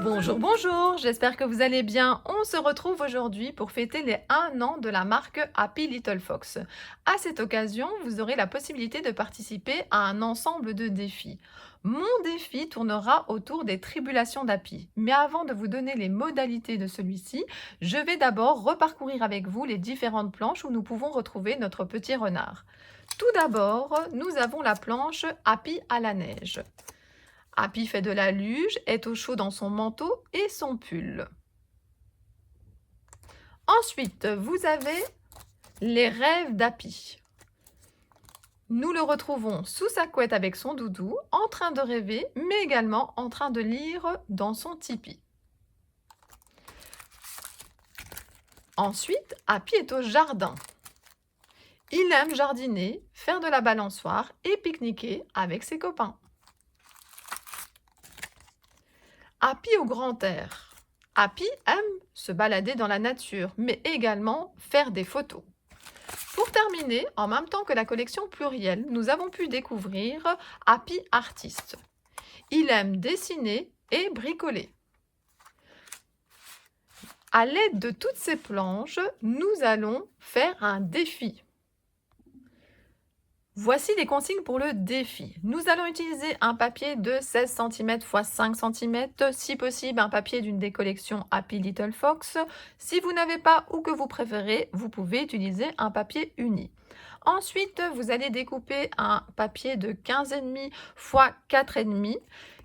Bonjour, bonjour, j'espère que vous allez bien. On se retrouve aujourd'hui pour fêter les 1 an de la marque Happy Little Fox. À cette occasion, vous aurez la possibilité de participer à un ensemble de défis. Mon défi tournera autour des tribulations d'Happy. Mais avant de vous donner les modalités de celui-ci, je vais d'abord reparcourir avec vous les différentes planches où nous pouvons retrouver notre petit renard. Tout d'abord, nous avons la planche Happy à la neige. Happy fait de la luge, est au chaud dans son manteau et son pull. Ensuite, vous avez les rêves d'Happy. Nous le retrouvons sous sa couette avec son doudou, en train de rêver, mais également en train de lire dans son tipi. Ensuite, Happy est au jardin. Il aime jardiner, faire de la balançoire et pique-niquer avec ses copains. Happy au grand air. Happy aime se balader dans la nature, mais également faire des photos. Pour terminer, en même temps que la collection plurielle, nous avons pu découvrir Happy Artiste. Il aime dessiner et bricoler. À l'aide de toutes ces planches, nous allons faire un défi. Voici les consignes pour le défi. Nous allons utiliser un papier de 16 cm x 5 cm, si possible un papier d'une des collections Happy Little Fox. Si vous n'avez pas ou que vous préférez, vous pouvez utiliser un papier uni. Ensuite, vous allez découper un papier de 15,5 x 4,5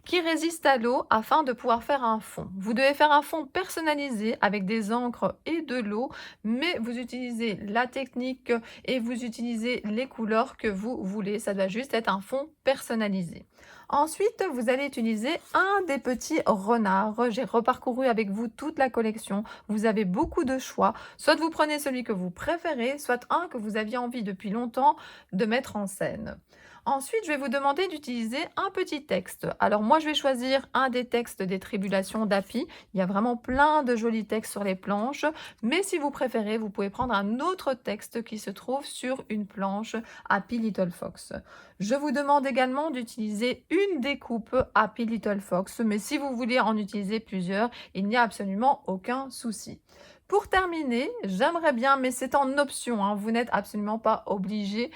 qui résiste à l'eau afin de pouvoir faire un fond. Vous devez faire un fond personnalisé avec des encres et de l'eau, mais vous utilisez la technique et vous utilisez les couleurs que vous voulez. Ça doit juste être un fond personnalisé. Ensuite, vous allez utiliser un des petits renards. J'ai reparcouru avec vous toute la collection. Vous avez beaucoup de choix. Soit vous prenez celui que vous préférez, soit un que vous aviez envie depuis longtemps de mettre en scène. Ensuite, je vais vous demander d'utiliser un petit texte. Alors moi, je vais choisir un des textes des tribulations d'Happy. Il y a vraiment plein de jolis textes sur les planches. Mais si vous préférez, vous pouvez prendre un autre texte qui se trouve sur une planche Happy Little Fox. Je vous demande également d'utiliser une découpe Happy Little Fox. Mais si vous voulez en utiliser plusieurs, il n'y a absolument aucun souci. Pour terminer, j'aimerais bien, mais c'est en option, hein, vous n'êtes absolument pas obligé,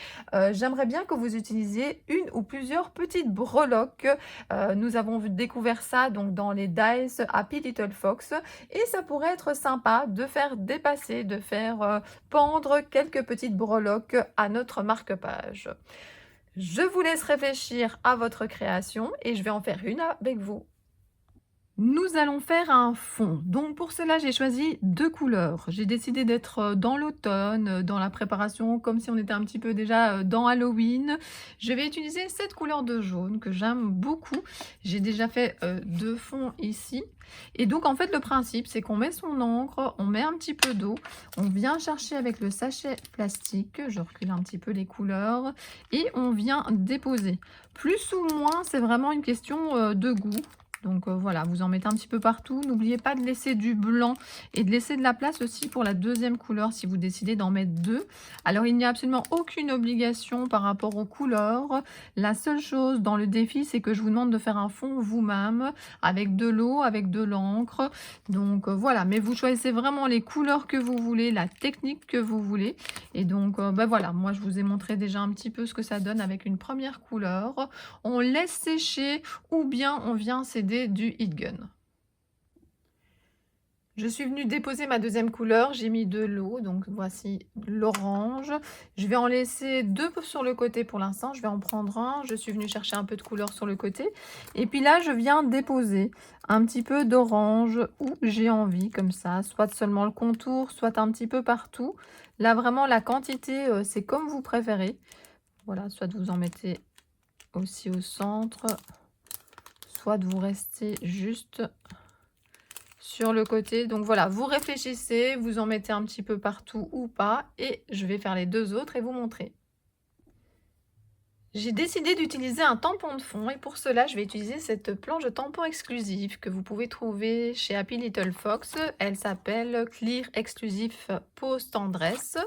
j'aimerais bien que vous utilisiez une ou plusieurs petites breloques. Nous avons découvert ça donc dans les Dies Happy Little Fox et ça pourrait être sympa de faire dépasser, de faire pendre quelques petites breloques à notre marque-page. Je vous laisse réfléchir à votre création et je vais en faire une avec vous. Nous allons faire un fond. Donc pour cela, j'ai choisi 2 couleurs. J'ai décidé d'être dans l'automne, dans la préparation, comme si on était un petit peu déjà dans Halloween. Je vais utiliser cette couleur de jaune que j'aime beaucoup. J'ai déjà fait 2 fonds ici. Et donc en fait, le principe, c'est qu'on met son encre, on met un petit peu d'eau, on vient chercher avec le sachet plastique, je recule un petit peu les couleurs, et on vient déposer. Plus ou moins, c'est vraiment une question de goût. Donc voilà, vous en mettez un petit peu partout. N'oubliez pas de laisser du blanc et de laisser de la place aussi pour la deuxième couleur si vous décidez d'en mettre 2. Alors il n'y a absolument aucune obligation par rapport aux couleurs. La seule chose dans le défi, c'est que je vous demande de faire un fond vous-même avec de l'eau, avec de l'encre. Donc voilà, mais vous choisissez vraiment les couleurs que vous voulez, la technique que vous voulez. Et donc ben voilà, moi je vous ai montré déjà un petit peu ce que ça donne avec une première couleur. On laisse sécher ou bien on vient s'aider du heat gun. Je suis venue déposer ma deuxième couleur, j'ai mis de l'eau, donc voici l'orange. Je vais en laisser 2 sur le côté pour l'instant, je vais en prendre un. Je suis venue chercher un peu de couleur sur le côté. Et puis là, je viens déposer un petit peu d'orange où j'ai envie, comme ça, soit seulement le contour, soit un petit peu partout. Là, vraiment, la quantité, c'est comme vous préférez. Voilà, soit vous en mettez aussi au centre, soit de vous rester juste sur le côté. Donc voilà, vous réfléchissez, vous en mettez un petit peu partout ou pas et je vais faire les 2 autres et vous montrer. J'ai décidé d'utiliser un tampon de fond et pour cela, je vais utiliser cette planche de tampon exclusive que vous pouvez trouver chez Happy Little Fox. Elle s'appelle Clear Exclusif Pose Tendresse.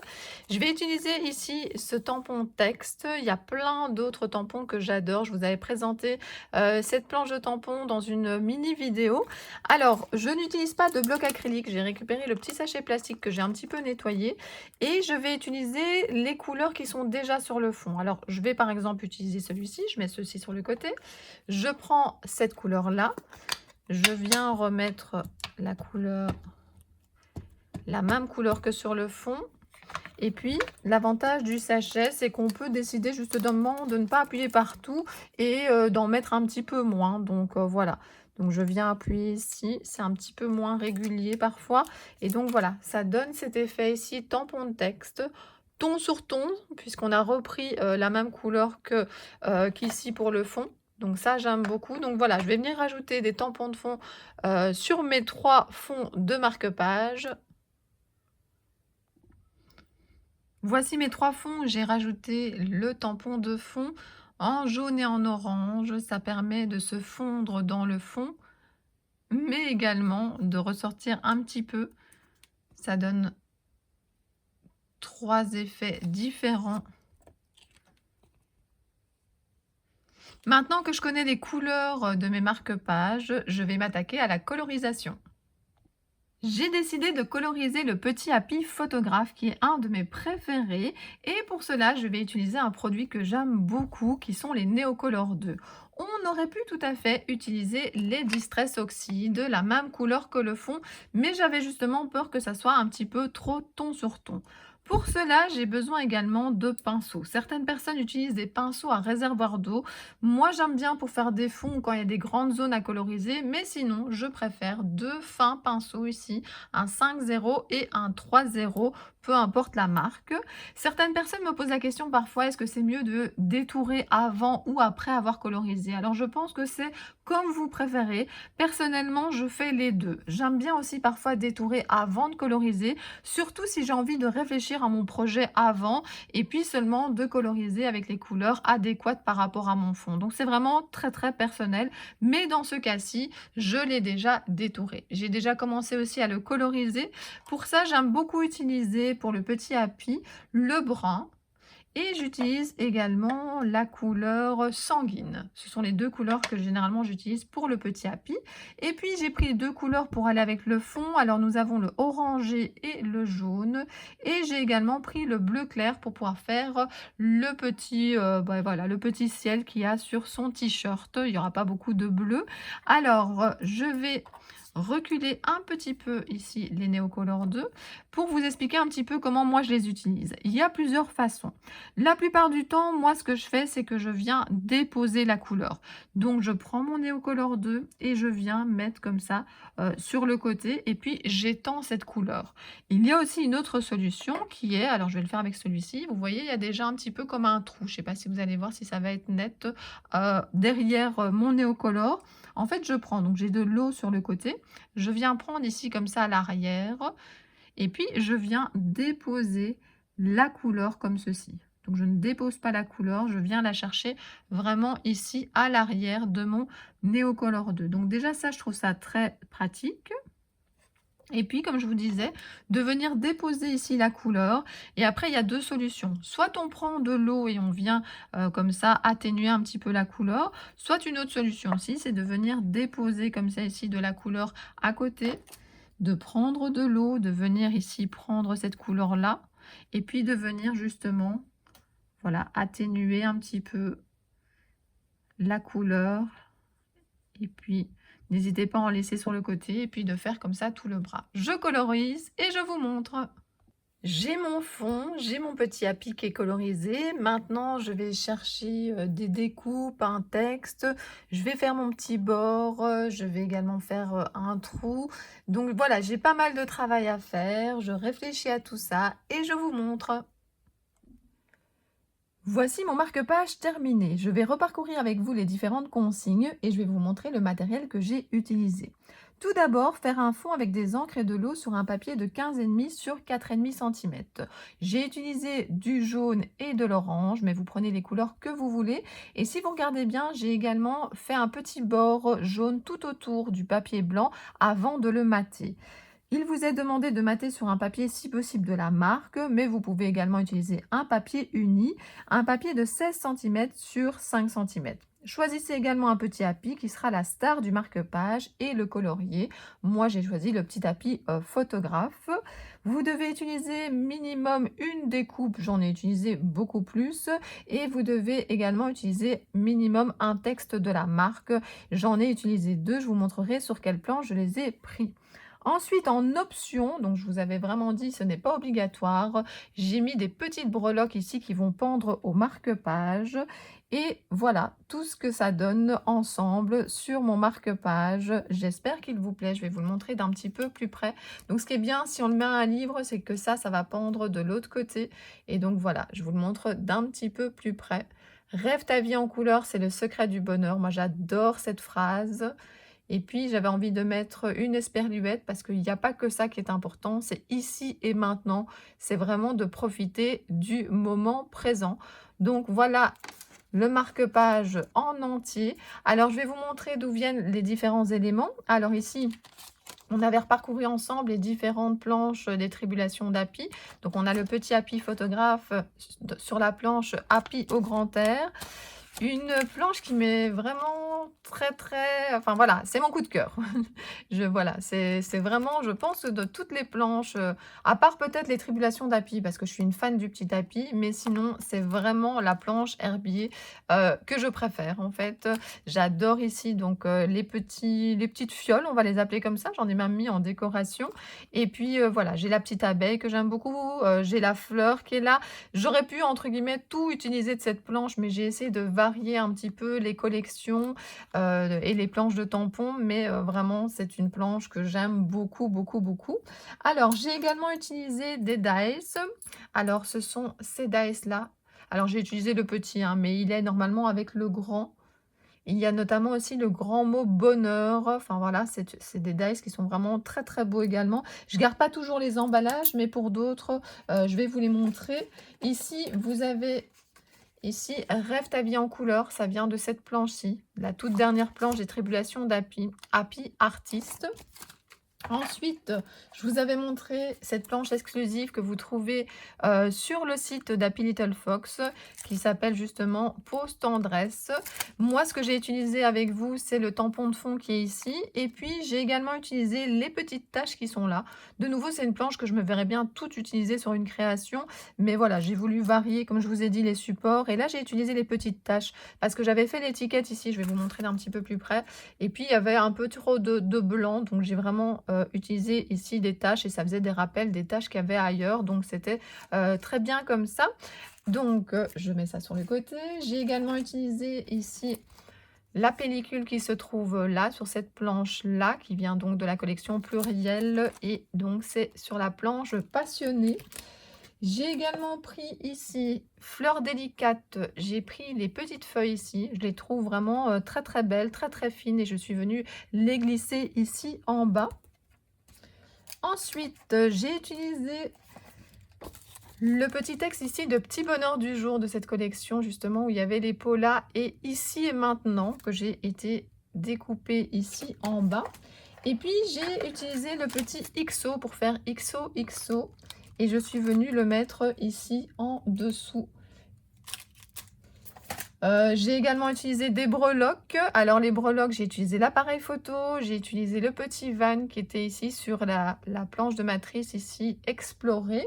Je vais utiliser ici ce tampon texte. Il y a plein d'autres tampons que j'adore. Je vous avais présenté cette planche de tampon dans une mini vidéo. Alors, je n'utilise pas de bloc acrylique. J'ai récupéré le petit sachet plastique que j'ai un petit peu nettoyé et je vais utiliser les couleurs qui sont déjà sur le fond. Alors, je vais par exemple utiliser celui-ci, je mets ceci sur le côté. Je prends cette couleur-là, je viens remettre la couleur, la même couleur que sur le fond. Et puis, l'avantage du sachet, c'est qu'on peut décider justement de ne pas appuyer partout et d'en mettre un petit peu moins. Donc, voilà. Donc, je viens appuyer ici. C'est un petit peu moins régulier parfois. Et donc, voilà, ça donne cet effet ici, tampon de texte, ton sur ton, puisqu'on a repris la même couleur que qu'ici pour le fond. Donc ça, j'aime beaucoup. Donc voilà, je vais venir rajouter des tampons de fond sur mes 3 fonds de marque-page. Voici mes 3 fonds. J'ai rajouté le tampon de fond en jaune et en orange. Ça permet de se fondre dans le fond, mais également de ressortir un petit peu. Ça donne 3 effets différents. Maintenant que je connais les couleurs de mes marque-pages, je vais m'attaquer à la colorisation. J'ai décidé de coloriser le petit Happy Photographe qui est un de mes préférés et pour cela je vais utiliser un produit que j'aime beaucoup qui sont les Neocolor 2. On aurait pu tout à fait utiliser les Distress Oxide, la même couleur que le fond, mais j'avais justement peur que ça soit un petit peu trop ton sur ton. Pour cela, j'ai besoin également de pinceaux. Certaines personnes utilisent des pinceaux à réservoir d'eau. Moi, j'aime bien pour faire des fonds quand il y a des grandes zones à coloriser, mais sinon, je préfère 2 fins pinceaux ici, un 5-0 et un 3-0, peu importe la marque. Certaines personnes me posent la question parfois, est-ce que c'est mieux de détourer avant ou après avoir colorisé? Alors, je pense que c'est comme vous préférez. Personnellement, je fais les deux. J'aime bien aussi parfois détourer avant de coloriser, surtout si j'ai envie de réfléchir à mon projet avant et puis seulement de coloriser avec les couleurs adéquates par rapport à mon fond. Donc c'est vraiment très très personnel, mais dans ce cas-ci, je l'ai déjà détouré. J'ai déjà commencé aussi à le coloriser. Pour ça, j'aime beaucoup utiliser pour le petit Happy le brun. Et j'utilise également la couleur sanguine. Ce sont les 2 couleurs que généralement j'utilise pour le petit Happy. Et puis j'ai pris 2 couleurs pour aller avec le fond. Alors nous avons le orangé et le jaune. Et j'ai également pris le bleu clair pour pouvoir faire le petit, voilà, le petit ciel qu'il y a sur son t-shirt. Il n'y aura pas beaucoup de bleu. Alors je vais reculer un petit peu ici les Neocolor 2 pour vous expliquer un petit peu comment moi je les utilise. Il y a plusieurs façons. La plupart du temps, moi ce que je fais, c'est que je viens déposer la couleur. Donc je prends mon Neocolor 2 et je viens mettre comme ça sur le côté et puis j'étends cette couleur. Il y a aussi une autre solution qui est, alors je vais le faire avec celui-ci, vous voyez il y a déjà un petit peu comme un trou, je ne sais pas si vous allez voir si ça va être net derrière mon Neocolor. En fait, je prends, donc j'ai de l'eau sur le côté, je viens prendre ici comme ça à l'arrière, et puis je viens déposer la couleur comme ceci. Donc je ne dépose pas la couleur, je viens la chercher vraiment ici à l'arrière de mon Neocolor 2. Donc déjà ça, je trouve ça très pratique. Et puis, comme je vous disais, de venir déposer ici la couleur. Et après, il y a 2 solutions. Soit on prend de l'eau et on vient comme ça atténuer un petit peu la couleur. Soit une autre solution aussi, c'est de venir déposer comme ça ici de la couleur à côté. De prendre de l'eau, de venir ici prendre cette couleur-là. Et puis de venir justement, voilà, atténuer un petit peu la couleur. Et puis... n'hésitez pas à en laisser sur le côté et puis de faire comme ça tout le bras. Je colorise et je vous montre. J'ai mon fond, j'ai mon petit Happy qui est colorisé. Maintenant, je vais chercher des découpes, un texte. Je vais faire mon petit bord. Je vais également faire un trou. Donc voilà, j'ai pas mal de travail à faire. Je réfléchis à tout ça et je vous montre. Voici mon marque-page terminé. Je vais reparcourir avec vous les différentes consignes et je vais vous montrer le matériel que j'ai utilisé. Tout d'abord, faire un fond avec des encres et de l'eau sur un papier de 15,5 sur 4,5 cm. J'ai utilisé du jaune et de l'orange, mais vous prenez les couleurs que vous voulez. Et si vous regardez bien, j'ai également fait un petit bord jaune tout autour du papier blanc avant de le mater. Il vous est demandé de mater sur un papier si possible de la marque, mais vous pouvez également utiliser un papier uni, un papier de 16 cm sur 5 cm. Choisissez également un petit tapis qui sera la star du marque-page et le colorier. Moi, j'ai choisi le petit tapis photographe. Vous devez utiliser minimum une découpe, j'en ai utilisé beaucoup plus. Et vous devez également utiliser minimum un texte de la marque. J'en ai utilisé deux, je vous montrerai sur quelle planche je les ai pris. Ensuite, en option, donc je vous avais vraiment dit ce n'est pas obligatoire, j'ai mis des petites breloques ici qui vont pendre au marque-page. Et voilà tout ce que ça donne ensemble sur mon marque-page. J'espère qu'il vous plaît. Je vais vous le montrer d'un petit peu plus près. Donc ce qui est bien si on le met à un livre, c'est que ça va pendre de l'autre côté. Et donc voilà, je vous le montre d'un petit peu plus près. Rêve ta vie en couleur, c'est le secret du bonheur. Moi, j'adore cette phrase. Et puis, j'avais envie de mettre une esperluette parce qu'il n'y a pas que ça qui est important, c'est ici et maintenant. C'est vraiment de profiter du moment présent. Donc, voilà le marque-page en entier. Alors, je vais vous montrer d'où viennent les différents éléments. Alors ici, on avait reparcouru ensemble les différentes planches des tribulations d'Happy. Donc, on a le petit Happy photographe sur la planche Happy au grand air. Une planche qui m'est vraiment très, enfin voilà, c'est mon coup de cœur. Voilà, c'est vraiment, je pense, de toutes les planches, à part peut-être les tribulations d'Happy, parce que je suis une fan du petit Happy, mais sinon, c'est vraiment la planche herbier que je préfère, en fait. J'adore ici, donc, les petites fioles, on va les appeler comme ça. J'en ai même mis en décoration. Et puis, voilà, j'ai la petite abeille que j'aime beaucoup. J'ai la fleur qui est là. J'aurais pu, entre guillemets, tout utiliser de cette planche, mais j'ai essayé de varier un petit peu les collections et les planches de tampons, mais vraiment, c'est une planche que j'aime beaucoup, beaucoup, beaucoup. Alors, j'ai également utilisé des dies. Alors, ce sont ces dies-là. Alors, j'ai utilisé le petit, hein, mais il est normalement avec le grand. Il y a notamment aussi le grand mot bonheur. Enfin voilà, c'est des dies qui sont vraiment très beaux également. Je garde pas toujours les emballages, mais pour d'autres, je vais vous les montrer. Ici, vous avez ici Rêve ta vie en couleur. Ça vient de cette planche-ci, la toute dernière planche des tribulations d'Happy, Happy Artist. Ensuite, je vous avais montré cette planche exclusive que vous trouvez sur le site d'Happy Little Fox qui s'appelle justement Pause Tendresse. Moi, ce que j'ai utilisé avec vous, c'est le tampon de fond qui est ici. Et puis, j'ai également utilisé les petites taches qui sont là. De nouveau, c'est une planche que je me verrais bien toute utiliser sur une création. Mais voilà, j'ai voulu varier, comme je vous ai dit, les supports. Et là, j'ai utilisé les petites taches parce que j'avais fait l'étiquette ici. Je vais vous montrer d'un petit peu plus près. Et puis, il y avait un peu trop de blanc. Donc, j'ai vraiment utiliser ici des taches et ça faisait des rappels des taches qu'il y avait ailleurs, donc c'était très bien comme ça. Donc je mets ça sur le côté. J'ai également utilisé ici la pellicule qui se trouve là sur cette planche là qui vient donc de la collection plurielle et donc c'est sur la planche passionnée. J'ai également pris ici Fleurs délicates. J'ai pris les petites feuilles ici. Je les trouve vraiment très belles, très fines et je suis venue les glisser ici en bas. Ensuite, j'ai utilisé le petit texte ici de Petit bonheur du jour de cette collection, justement, où il y avait les pots là et ici et maintenant, que j'ai été découpé ici en bas. Et puis, j'ai utilisé le petit XO pour faire XOXO et je suis venue le mettre ici en dessous. J'ai également utilisé des breloques. Alors les breloques, j'ai utilisé l'appareil photo, j'ai utilisé le petit van qui était ici sur la planche de matrice ici, Explorer.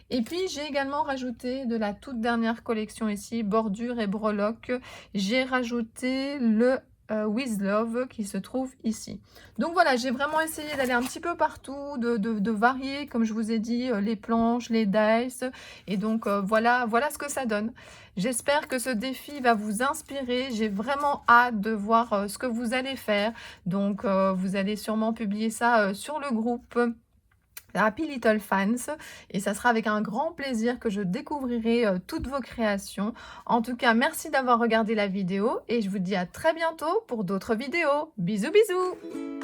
Et puis j'ai également rajouté de la toute dernière collection ici, bordure et breloques. J'ai rajouté le With Love qui se trouve ici. Donc voilà, j'ai vraiment essayé d'aller un petit peu partout, de varier, comme je vous ai dit, les planches, les dies. Et donc voilà ce que ça donne. J'espère que ce défi va vous inspirer. J'ai vraiment hâte de voir ce que vous allez faire. Donc vous allez sûrement publier ça sur le groupe Happy Little Fans et ça sera avec un grand plaisir que je découvrirai toutes vos créations. En tout cas, merci d'avoir regardé la vidéo et je vous dis à très bientôt pour d'autres vidéos. Bisous bisous!